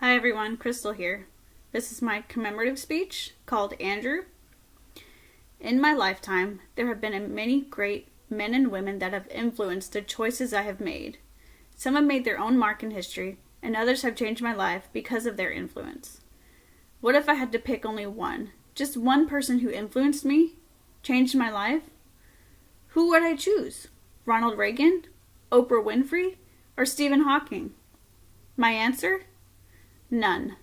Hi everyone, Crystal here. This is my commemorative speech called Andrew. In my lifetime, there have been many great men and women that have influenced the choices I have made. Some have made their own mark in history, and others have changed my life because of their influence. What if I had to pick only one? Just one person who influenced me? Changed my life? Who would I choose? Ronald Reagan? Oprah Winfrey? Or Stephen Hawking? My answer? None.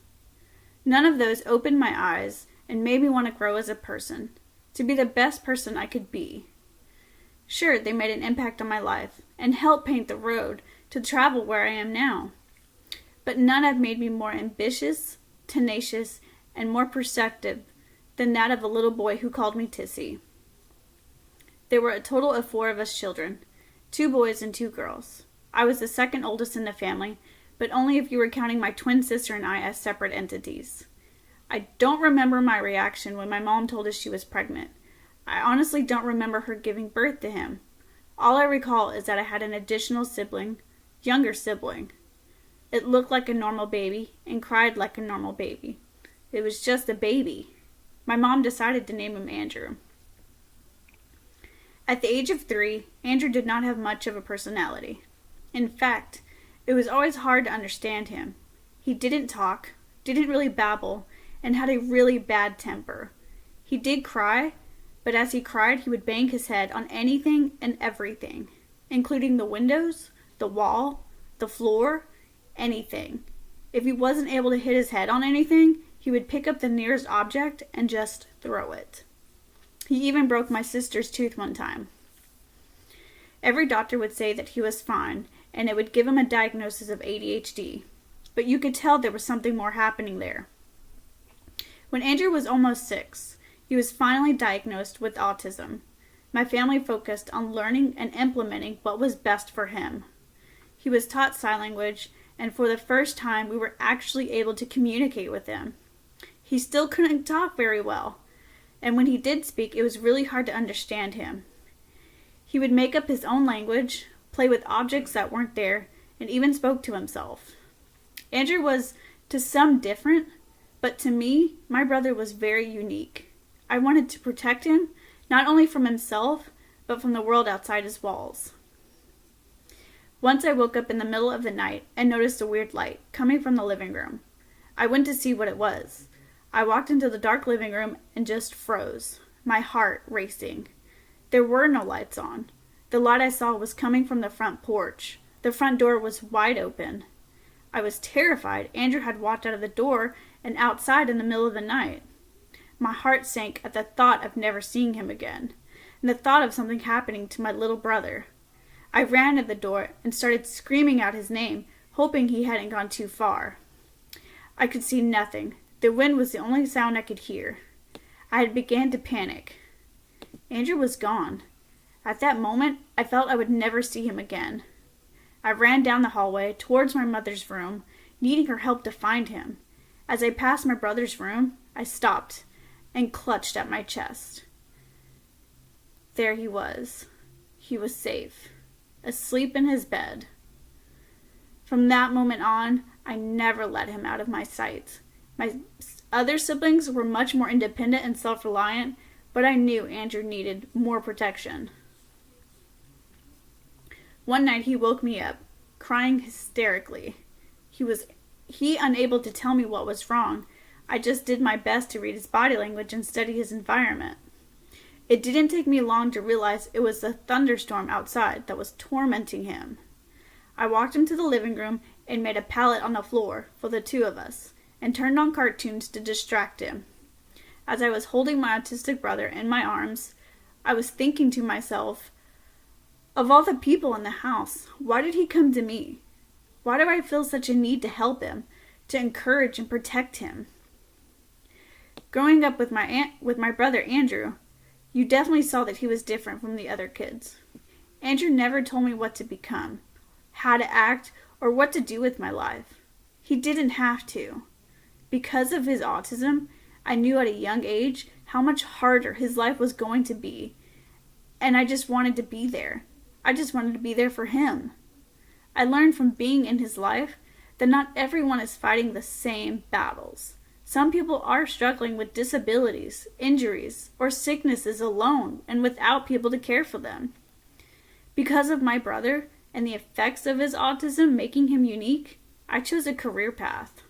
None of those opened my eyes and made me want to grow as a person, to be the best person I could be. Sure, they made an impact on my life and helped paint the road to travel where I am now. But none have made me more ambitious, tenacious, and more perceptive than that of a little boy who called me Tissy. There were a total of 4 of us children, 2 boys and 2 girls. I was the second oldest in the family, but only if you were counting my twin sister and I as separate entities. I don't remember my reaction when my mom told us she was pregnant. I honestly don't remember her giving birth to him. All I recall is that I had an additional sibling, younger sibling. It looked like a normal baby and cried like a normal baby. It was just a baby. My mom decided to name him Andrew. At the age of 3, Andrew did not have much of a personality. In fact, it was always hard to understand him. He didn't talk, didn't really babble, and had a really bad temper. He did cry, but as he cried, he would bang his head on anything and everything, including the windows, the wall, the floor, anything. If he wasn't able to hit his head on anything, he would pick up the nearest object and just throw it. He even broke my sister's tooth one time. Every doctor would say that he was fine, and it would give him a diagnosis of ADHD, but you could tell there was something more happening there. When Andrew was almost 6, he was finally diagnosed with autism. My family focused on learning and implementing what was best for him. He was taught sign language, and for the first time we were actually able to communicate with him. He still couldn't talk very well, and when he did speak, it was really hard to understand him. He would make up his own language, play with objects that weren't there, and even spoke to himself. Andrew was to some different, but to me, my brother was very unique. I wanted to protect him, not only from himself, but from the world outside his walls. Once I woke up in the middle of the night and noticed a weird light coming from the living room. I went to see what it was. I walked into the dark living room and just froze, my heart racing. There were no lights on. The light I saw was coming from the front porch. The front door was wide open. I was terrified. Andrew had walked out of the door and outside in the middle of the night. My heart sank at the thought of never seeing him again, and the thought of something happening to my little brother. I ran at the door and started screaming out his name, hoping he hadn't gone too far. I could see nothing. The wind was the only sound I could hear. I had began to panic. Andrew was gone. At that moment, I felt I would never see him again. I ran down the hallway towards my mother's room, needing her help to find him. As I passed my brother's room, I stopped and clutched at my chest. There he was. He was safe, asleep in his bed. From that moment on, I never let him out of my sight. My other siblings were much more independent and self-reliant, but I knew Andrew needed more protection. One night he woke me up, crying hysterically. He unable to tell me what was wrong. I just did my best to read his body language and study his environment. It didn't take me long to realize it was the thunderstorm outside that was tormenting him. I walked him to the living room and made a pallet on the floor for the 2 of us, and turned on cartoons to distract him. As I was holding my autistic brother in my arms, I was thinking to myself, of all the people in the house, why did he come to me? Why do I feel such a need to help him, to encourage and protect him? Growing up with my brother Andrew, you definitely saw that he was different from the other kids. Andrew never told me what to become, how to act, or what to do with my life. He didn't have to. Because of his autism, I knew at a young age how much harder his life was going to be, and I just wanted to be there. I just wanted to be there for him. I learned from being in his life that not everyone is fighting the same battles. Some people are struggling with disabilities, injuries, or sicknesses alone and without people to care for them. Because of my brother and the effects of his autism making him unique, I chose a career path.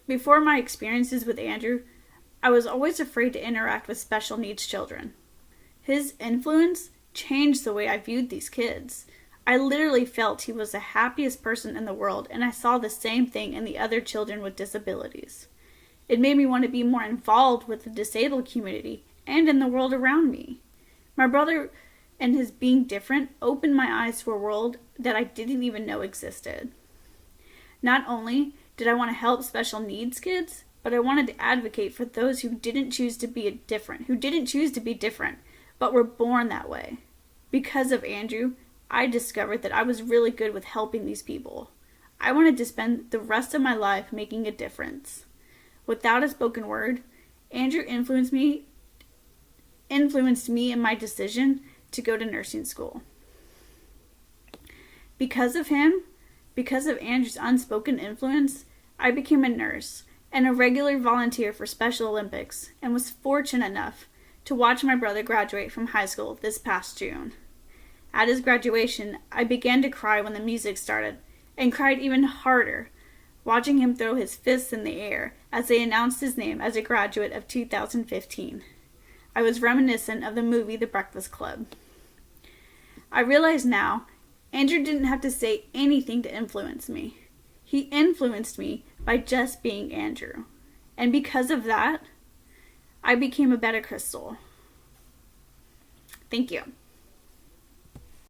Before my experiences with Andrew, I was always afraid to interact with special needs children. His influence changed the way I viewed these kids. I literally felt he was the happiest person in the world, and I saw the same thing in the other children with disabilities. It made me want to be more involved with the disabled community and in the world around me. My brother and his being different opened my eyes to a world that I didn't even know existed. Not only did I want to help special needs kids, but I wanted to advocate for those who didn't choose to be different, but were born that way. Because of Andrew, I discovered that I was really good with helping these people. I wanted to spend the rest of my life making a difference. Without a spoken word, Andrew influenced me in my decision to go to nursing school. Because of him, because of Andrew's unspoken influence, I became a nurse and a regular volunteer for Special Olympics and was fortunate enough to watch my brother graduate from high school this past June. At his graduation, I began to cry when the music started, and cried even harder, watching him throw his fists in the air as they announced his name as a graduate of 2015. I was reminiscent of the movie The Breakfast Club. I realize now, Andrew didn't have to say anything to influence me. He influenced me by just being Andrew. And because of that, I became a better Crystal. Thank you.